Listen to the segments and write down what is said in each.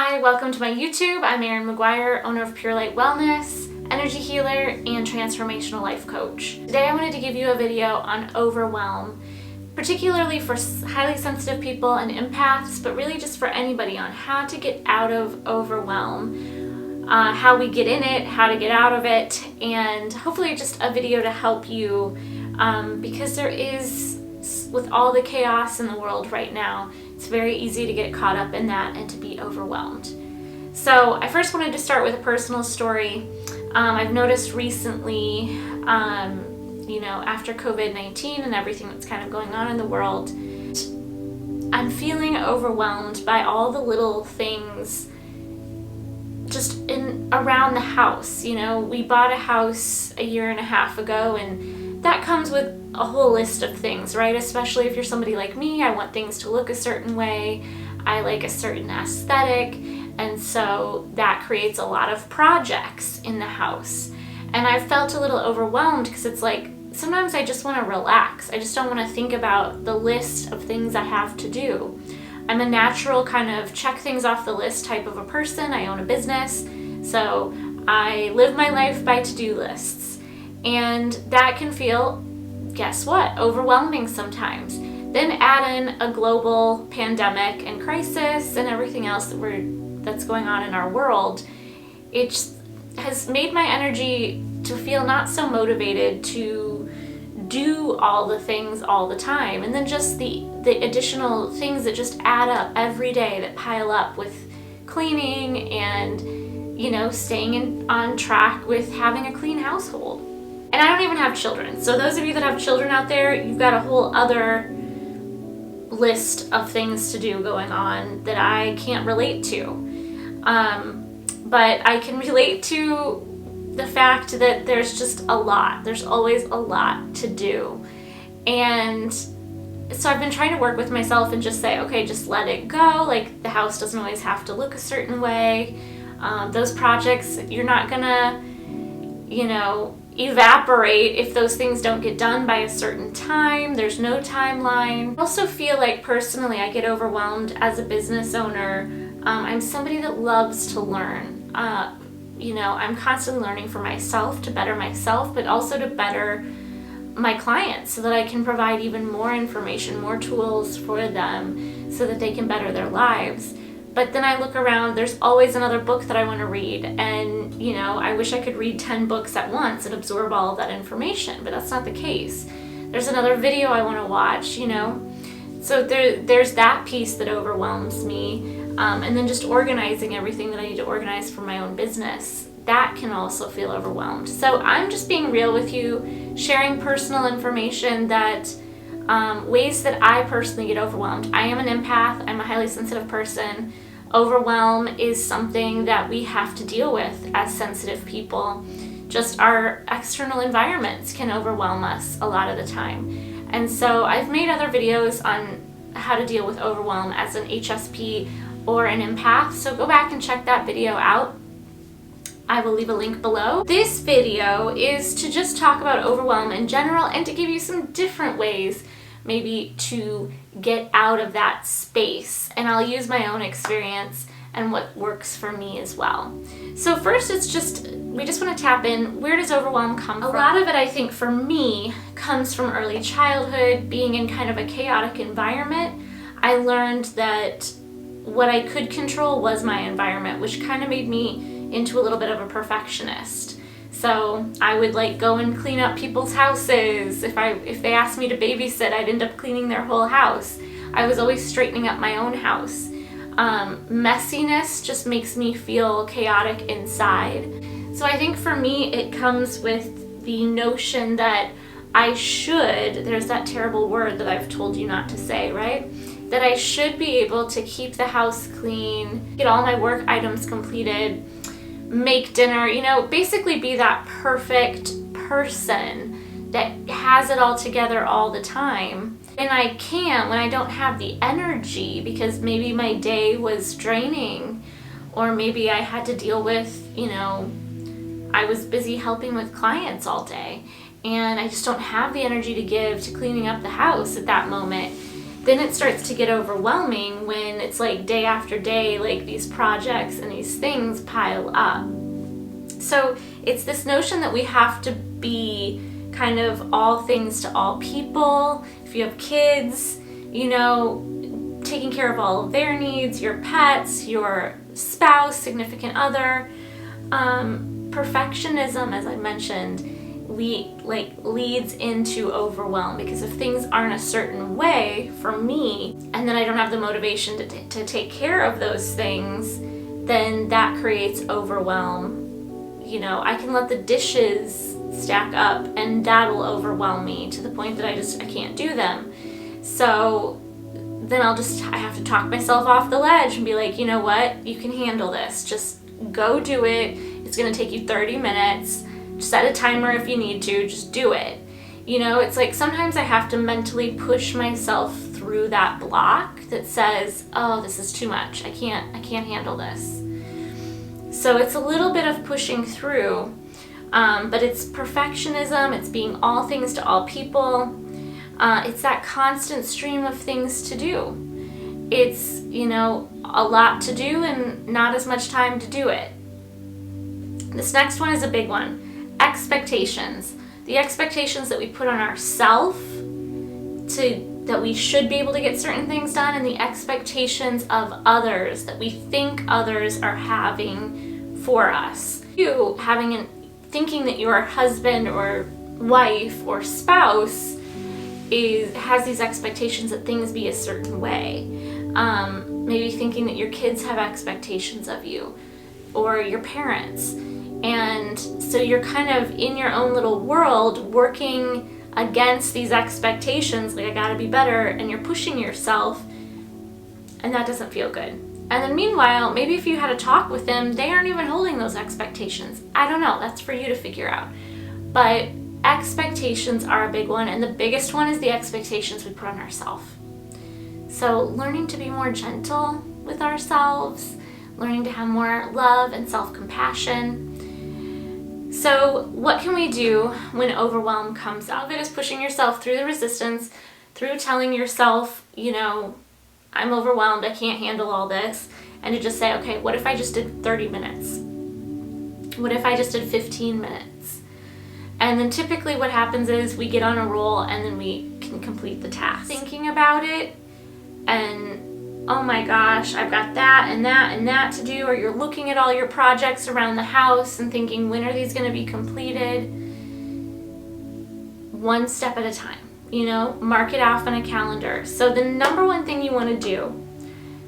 Hi, welcome to my YouTube. I'm Erin McGuire, owner of Pure Light Wellness, energy healer, and transformational life coach. Today I wanted to give you a video on overwhelm, particularly for highly sensitive people and empaths, but really just for anybody on how to get out of overwhelm, how we get in it, how to get out of it, and hopefully just a video to help you because there is, with all the chaos in the world right now, it's very easy to get caught up in that and to be overwhelmed. So I first wanted to start with a personal story. I've noticed recently, after COVID-19 and everything that's kind of going on in the world, I'm feeling overwhelmed by all the little things just around the house. We bought a house a year and a half ago, and that comes with a whole list of things, right? Especially if you're somebody like me, I want things to look a certain way. I like a certain aesthetic, and so that creates a lot of projects in the house. And I've felt a little overwhelmed because it's like, sometimes I just want to relax. I just don't want to think about the list of things I have to do. I'm a natural kind of check things off the list type of a person. I own a business, so I live my life by to-do lists. And that can feel, guess what, overwhelming sometimes. Then add in a global pandemic and crisis and everything else that's going on in our world. It has made my energy to feel not so motivated to do all the things all the time. And then just the additional things that just add up every day that pile up with cleaning and, staying on track with having a clean household. And I don't even have children. So those of you that have children out there, you've got a whole other list of things to do going on that I can't relate to. But I can relate to the fact that there's just a lot. There's always a lot to do. And so I've been trying to work with myself and just say, okay, just let it go. Like, the house doesn't always have to look a certain way. Those projects, you're not gonna, evaporate if those things don't get done by a certain time. There's no timeline. I also feel like personally I get overwhelmed as a business owner. I'm somebody that loves to learn. I'm constantly learning for myself to better myself, but also to better my clients so that I can provide even more information, more tools for them so that they can better their lives. But then I look around, there's always another book that I want to read, and I wish I could read 10 books at once and absorb all of that information, but that's not the case. There's another video I want to watch, So there's that piece that overwhelms me, and then just organizing everything that I need to organize for my own business. That can also feel overwhelmed. So I'm just being real with you, sharing personal information that ways that I personally get overwhelmed. I am an empath. I'm a highly sensitive person. Overwhelm is something that we have to deal with as sensitive people. Just our external environments can overwhelm us a lot of the time. And so I've made other videos on how to deal with overwhelm as an HSP or an empath. So go back and check that video out. I will leave a link below. This video is to just talk about overwhelm in general and to give you some different ways maybe to get out of that space. And I'll use my own experience and what works for me as well. So first, we just want to tap in, where does overwhelm come from? A lot of it, I think, for me, comes from early childhood, being in kind of a chaotic environment. I learned that what I could control was my environment, which kind of made me into a little bit of a perfectionist. So I would go and clean up people's houses. If they asked me to babysit, I'd end up cleaning their whole house. I was always straightening up my own house. Messiness just makes me feel chaotic inside. So I think for me it comes with the notion that there's that terrible word that I've told you not to say, right? That I should be able to keep the house clean, get all my work items completed, make dinner, basically be that perfect person that has it all together all the time. And I can't when I don't have the energy because maybe my day was draining, or maybe I had to deal with, I was busy helping with clients all day and I just don't have the energy to give to cleaning up the house at that moment. then it starts to get overwhelming when it's like day after day, like these projects and these things pile up. So it's this notion that we have to be kind of all things to all people. If you have kids, you know, taking care of all of their needs, your pets, your spouse, significant other. Perfectionism, as I mentioned, leads into overwhelm, because if things aren't a certain way for me, and then I don't have the motivation to take care of those things, then that creates overwhelm. You know, I can let the dishes stack up and that'll overwhelm me to the point that I can't do them. So then I have to talk myself off the ledge and be like, you know what, you can handle this. Just go do it. It's going to take you 30 minutes. Set a timer if you need to. Just do it. You know, it's like sometimes I have to mentally push myself through that block that says, oh, this is too much. I can't handle this. So it's a little bit of pushing through, but it's perfectionism. It's being all things to all people. It's that constant stream of things to do. It's, you know, a lot to do and not as much time to do it. This next one is a big one. Expectations. The expectations that we put on ourselves that we should be able to get certain things done, and the expectations of others that we think others are having for us. You thinking that your husband or wife or spouse has these expectations that things be a certain way. Maybe thinking that your kids have expectations of you, or your parents. And so you're kind of in your own little world working against these expectations, like I gotta be better, and you're pushing yourself, and that doesn't feel good. And then meanwhile, maybe if you had a talk with them, they aren't even holding those expectations. I don't know, that's for you to figure out. But expectations are a big one, and the biggest one is the expectations we put on ourselves. So learning to be more gentle with ourselves, learning to have more love and self-compassion. So what can we do when overwhelm comes up? It is pushing yourself through the resistance, through telling yourself, you know, I'm overwhelmed, I can't handle all this, and to just say, okay, what if I just did 30 minutes? What if I just did 15 minutes? And then typically what happens is we get on a roll and then we can complete the task. Thinking about it and, oh my gosh, I've got that and that and that to do, or you're looking at all your projects around the house and thinking, when are these going to be completed? One step at a time, you know, mark it off on a calendar. So the number one thing you want to do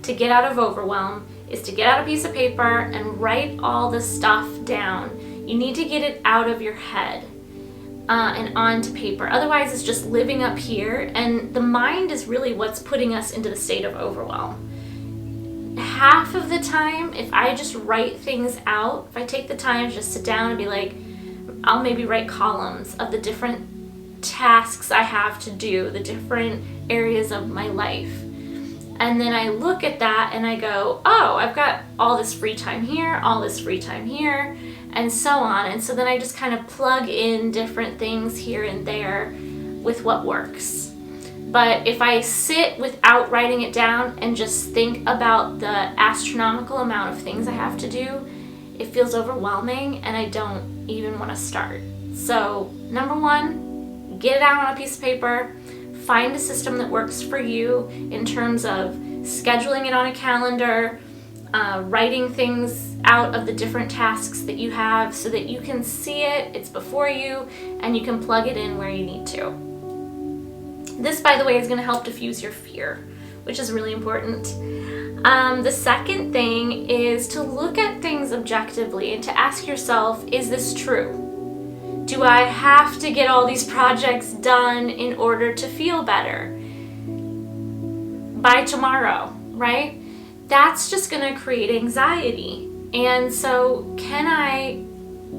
to get out of overwhelm is to get out a piece of paper and write all the stuff down. You need to get it out of your head and onto paper. Otherwise, it's just living up here, and the mind is really what's putting us into the state of overwhelm. Half of the time, if I just write things out, if I take the time to just sit down and be like, I'll maybe write columns of the different tasks I have to do, the different areas of my life. And then I look at that and I go, oh, I've got all this free time here, all this free time here, and so on. And so then I just kind of plug in different things here and there with what works. But if I sit without writing it down and just think about the astronomical amount of things I have to do, it feels overwhelming and I don't even want to start. So number one, get it out on a piece of paper. Find a system that works for you in terms of scheduling it on a calendar, writing things out of the different tasks that you have so that you can see it, it's before you, and you can plug it in where you need to. This, by the way, is going to help diffuse your fear, which is really important. The second thing is to look at things objectively and to ask yourself, is this true? Do I have to get all these projects done in order to feel better by tomorrow, right? That's just going to create anxiety. And so can I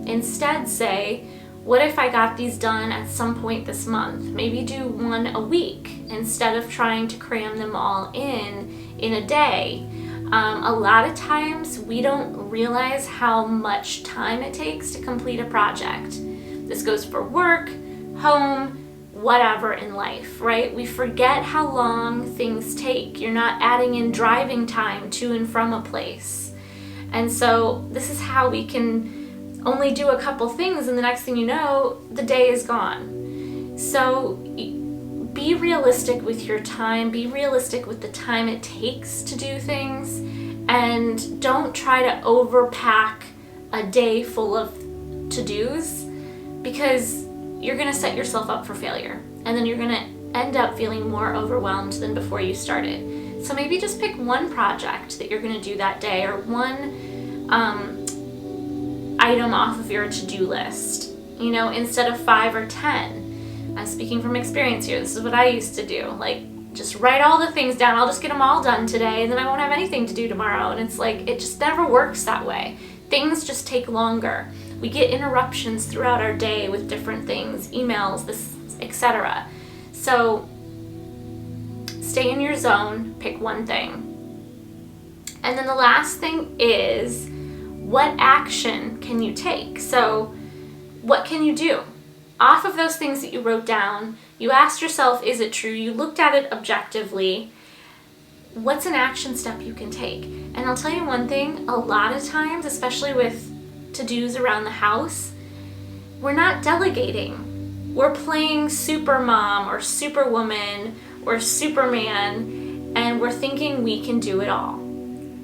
instead say, what if I got these done at some point this month? Maybe do one a week instead of trying to cram them all in a day. A lot of times we don't realize how much time it takes to complete a project. This goes for work, home, whatever in life, right? We forget how long things take. You're not adding in driving time to and from a place. And so this is how we can only do a couple things, and the next thing you know, the day is gone. So be realistic with your time, be realistic with the time it takes to do things, and don't try to overpack a day full of to-dos, because you're going to set yourself up for failure, and then you're going to end up feeling more overwhelmed than before you started. So maybe just pick one project that you're going to do that day, or one item off of your to-do list, you know, instead of 5 or 10. I'm speaking from experience here. This is what I used to do. Like, just write all the things down. I'll just get them all done today, and then I won't have anything to do tomorrow. And it's like, it just never works that way. Things just take longer. We get interruptions throughout our day with different things, emails, this, etc. So stay in your zone, pick one thing. And then the last thing is, what action can you take? So what can you do? Off of those things that you wrote down, you asked yourself, is it true? You looked at it objectively. What's an action step you can take? And I'll tell you one thing, a lot of times, especially with to-dos around the house, we're not delegating. We're playing Supermom or Superwoman or Superman, and we're thinking we can do it all.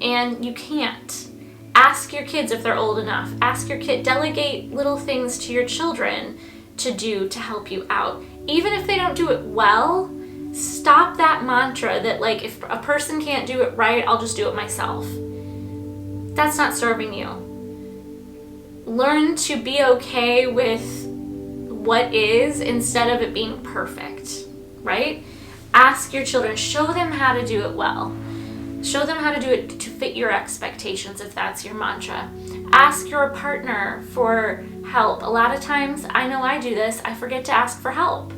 And you can't. Ask your kids if they're old enough. Ask your kid, delegate little things to your children to do to help you out. Even if they don't do it well, stop that mantra that, like, if a person can't do it right, I'll just do it myself. That's not serving you. Learn to be okay with what is instead of it being perfect, right? Ask your children, show them how to do it well. Show them how to do it to fit your expectations if that's your mantra. Ask your partner for help. A lot of times, I know I do this, I forget to ask for help.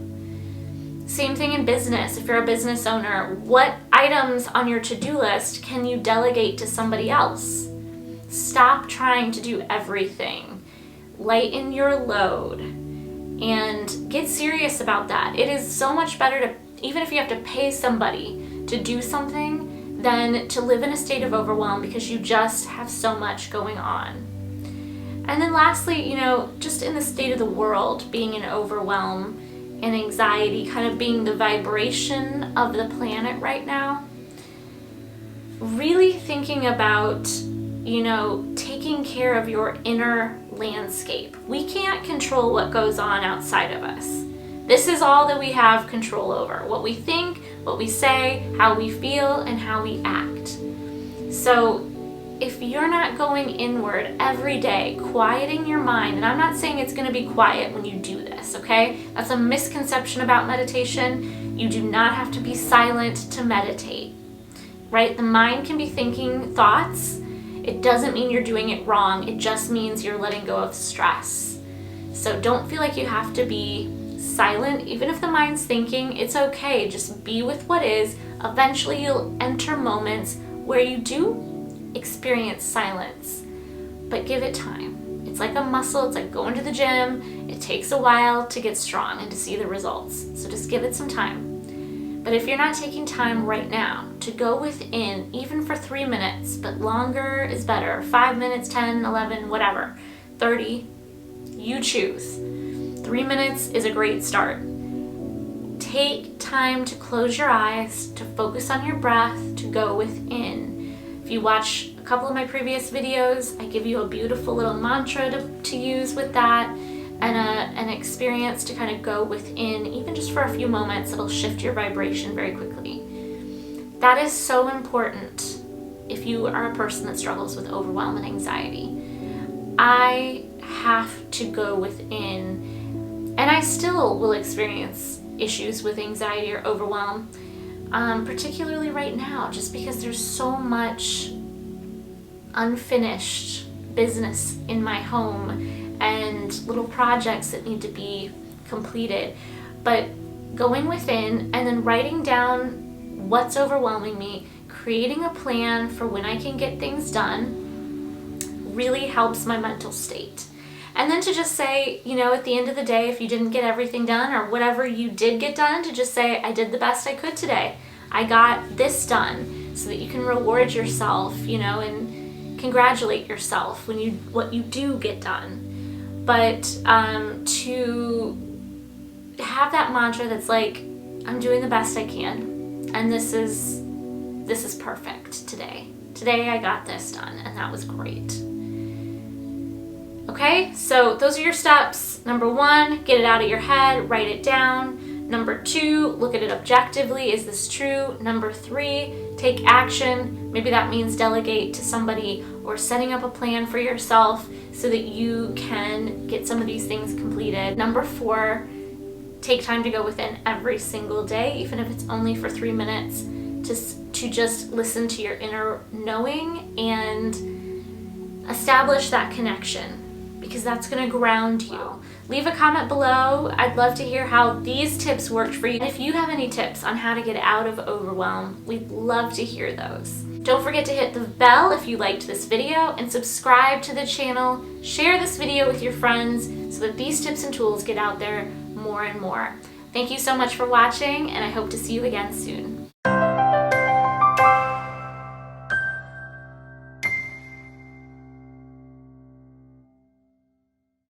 Same thing in business. If you're a business owner, what items on your to-do list can you delegate to somebody else? Stop trying to do everything. Lighten your load and get serious about that. It is so much better to, even if you have to pay somebody to do something, than to live in a state of overwhelm because you just have so much going on. And then lastly, you know, just in the state of the world, being in overwhelm and anxiety, kind of being the vibration of the planet right now, really thinking about, you know, taking care of your inner landscape. We can't control what goes on outside of us. This is all that we have control over. What we think, what we say, how we feel, and how we act. So if you're not going inward every day, quieting your mind, and I'm not saying it's going to be quiet when you do this, okay? That's a misconception about meditation. You do not have to be silent to meditate, right? The mind can be thinking thoughts. It doesn't mean you're doing it wrong. It just means you're letting go of stress. So don't feel like you have to be silent. Even if the mind's thinking, it's okay. Just be with what is. Eventually you'll enter moments where you do experience silence, but give it time. It's like a muscle. It's like going to the gym. It takes a while to get strong and to see the results. So just give it some time. But if you're not taking time right now to go within, even for 3 minutes, but longer is better, 5 minutes, 10, 11, whatever, 30, you choose. 3 minutes is a great start. Take time to close your eyes, to focus on your breath, to go within. If you watch a couple of my previous videos, I give you a beautiful little mantra to use with that, and an experience to kind of go within, even just for a few moments. It'll shift your vibration very quickly. That is so important if you are a person that struggles with overwhelm and anxiety. I have to go within. And I still will experience issues with anxiety or overwhelm, particularly right now, just because there's so much unfinished business in my home and little projects that need to be completed. But going within and then writing down what's overwhelming me, creating a plan for when I can get things done, really helps my mental state. And then to just say, you know, at the end of the day, if you didn't get everything done or whatever you did get done, to just say, I did the best I could today. I got this done, so that you can reward yourself, you know, and congratulate yourself when what you do get done. But to have that mantra that's like, I'm doing the best I can, and this is perfect today. Today I got this done, and that was great. Okay, so those are your steps. Number 1, get it out of your head, write it down. Number 2, look at it objectively. Is this true? Number 3, take action. Maybe that means delegate to somebody or setting up a plan for yourself so that you can get some of these things completed. Number 4, take time to go within every single day, even if it's only for 3 minutes, to just listen to your inner knowing and establish that connection, because that's going to ground you. Leave a comment below. I'd love to hear how these tips worked for you. And if you have any tips on how to get out of overwhelm, we'd love to hear those. Don't forget to hit the bell if you liked this video, and subscribe to the channel. Share this video with your friends so that these tips and tools get out there more and more. Thank you so much for watching, and I hope to see you again soon.